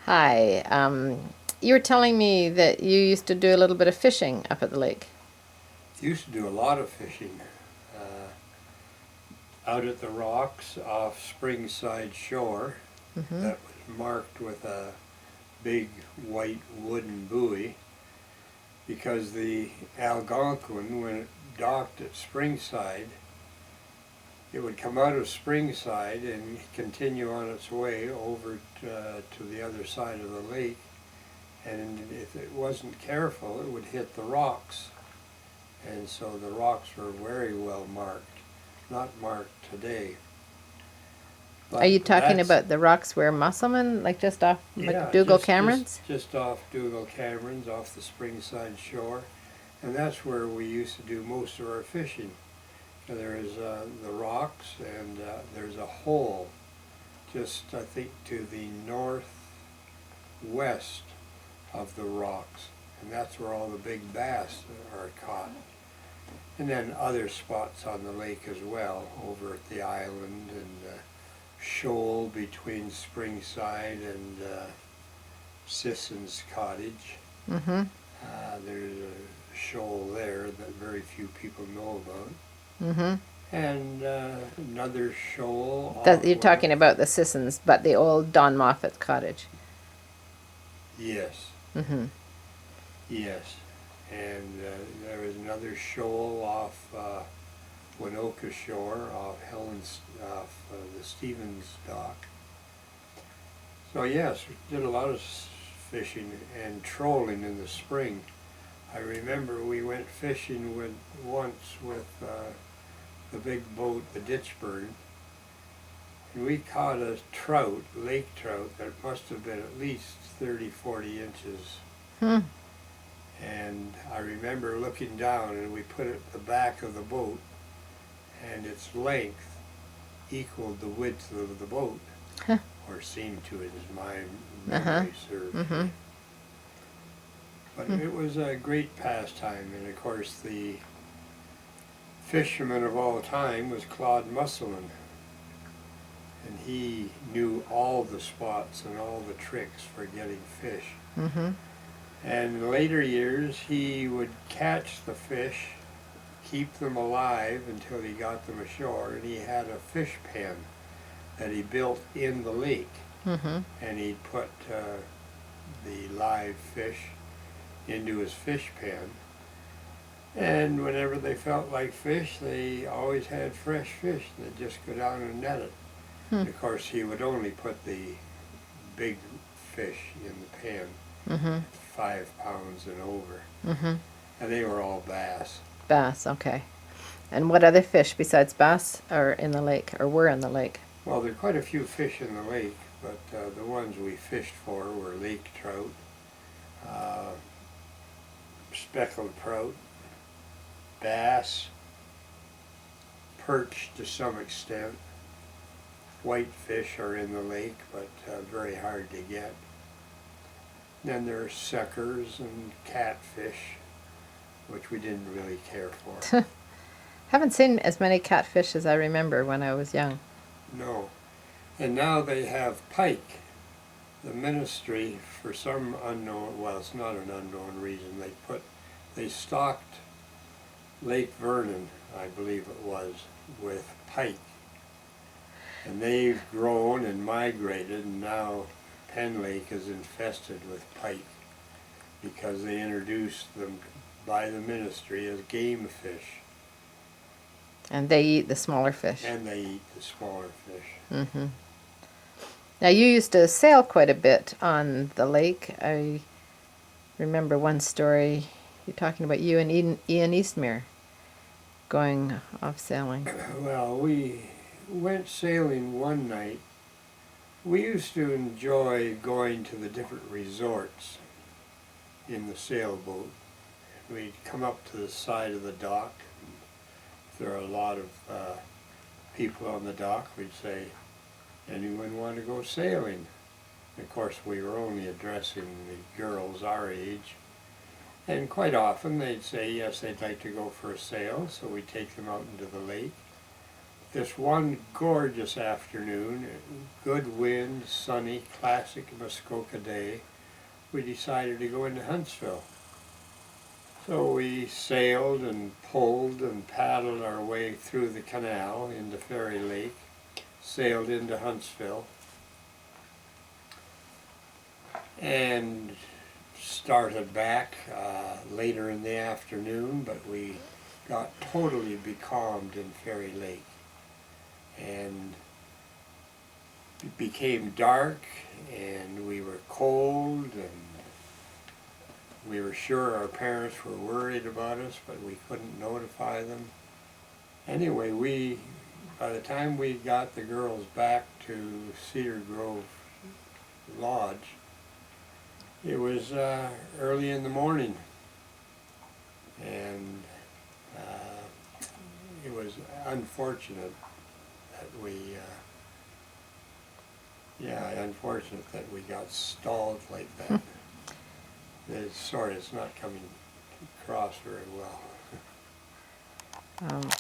Hi. You were telling me that you used to do a little bit of fishing up at the lake. Used to do a lot of fishing out at the rocks off Springside Shore Mm-hmm. that was marked with a big white wooden buoy because the Algonquin, when it docked at Springside, it would come out of Springside and continue on its way over to the other side of the lake. And if it wasn't careful, it would hit the rocks. And so the rocks were very well marked, not marked today. Are But you talking that's, about the rocks where Musselman, like just off yeah, McDougal Camerons? just off Dougal Camerons, off the Springside shore. And that's where we used to do most of our fishing. There's the rocks, and there's a hole just, I think, to the northwest of the rocks. And that's where all the big bass are caught. And then other spots on the lake as well, over at the island and shoal between Springside and Sisson's Cottage. Mm-hmm. There's a shoal there that very few people know about. Mm-hmm. And another shoal That, off you're talking about the Sissons, but the old Don Moffat cottage. yes, Mm-hmm. yes. And there was another shoal off Winoka Shore, off the Stevens Dock. So yes, we did a lot of fishing and trolling in the spring. I remember we went fishing once with the big boat, the Ditchburn, and we caught a trout, lake trout, that must have been at least 30, 40 inches. Hmm. And I remember looking down, and we put it at the back of the boat, and its length equaled the width of the boat, Huh. or seemed to, as my Uh-huh. memory serves Mm-hmm. me. But it was a great pastime, and of course the fisherman of all time was Claude Musselman, and he knew all the spots and all the tricks for getting fish. Mm-hmm. And in later years he would catch the fish, keep them alive until he got them ashore, and he had a fish pen that he built in the lake, Mm-hmm. and he'd put the live fish into his fish pen, and whenever they felt like fish, they always had fresh fish. They'd just go down and net it. Hmm. Of course, he would only put the big fish in the pan, Mm-hmm. 5 pounds and over, Mm-hmm. and they were all bass. Bass, okay. And what other fish besides bass are in the lake, or were in the lake? Well, there are quite a few fish in the lake, but the ones we fished for were lake trout, uh, speckled trout, bass, perch to some extent. Whitefish are in the lake, but very hard to get. Then there are suckers and catfish, which we didn't really care for. Haven't seen as many catfish as I remember when I was young. No. And now they have pike. The ministry, for some unknown, well, it's not an unknown reason, they stocked Lake Vernon, I believe it was, with pike. And they've grown and migrated, and now Penn Lake is infested with pike because they introduced them by the ministry as game fish, And they eat the smaller fish. and they eat the smaller fish. Mm-hmm. Now, you used to sail quite a bit on the lake. I remember one story, you're talking about you and Ian Eastmere going off sailing. Well, we went sailing one night. We used to enjoy going to the different resorts in the sailboat. We'd come up to the side of the dock. If there are a lot of people on the dock, we'd say, anyone want to go sailing? And of course, we were only addressing the girls our age. And quite often they'd say, yes, they'd like to go for a sail, so we'd take them out into the lake. this one gorgeous afternoon, good wind, sunny, classic Muskoka day, we decided to go into Huntsville. So we sailed and pulled and paddled our way through the canal into Fairy Lake, sailed into Huntsville, and started back later in the afternoon, but we got totally becalmed in Fairy Lake. And it became dark, and we were cold, and we were sure our parents were worried about us, but we couldn't notify them. Anyway, by the time we got the girls back to Cedar Grove Lodge, it was early in the morning, and it was unfortunate that unfortunate that we got stalled like that. It's not coming across very well.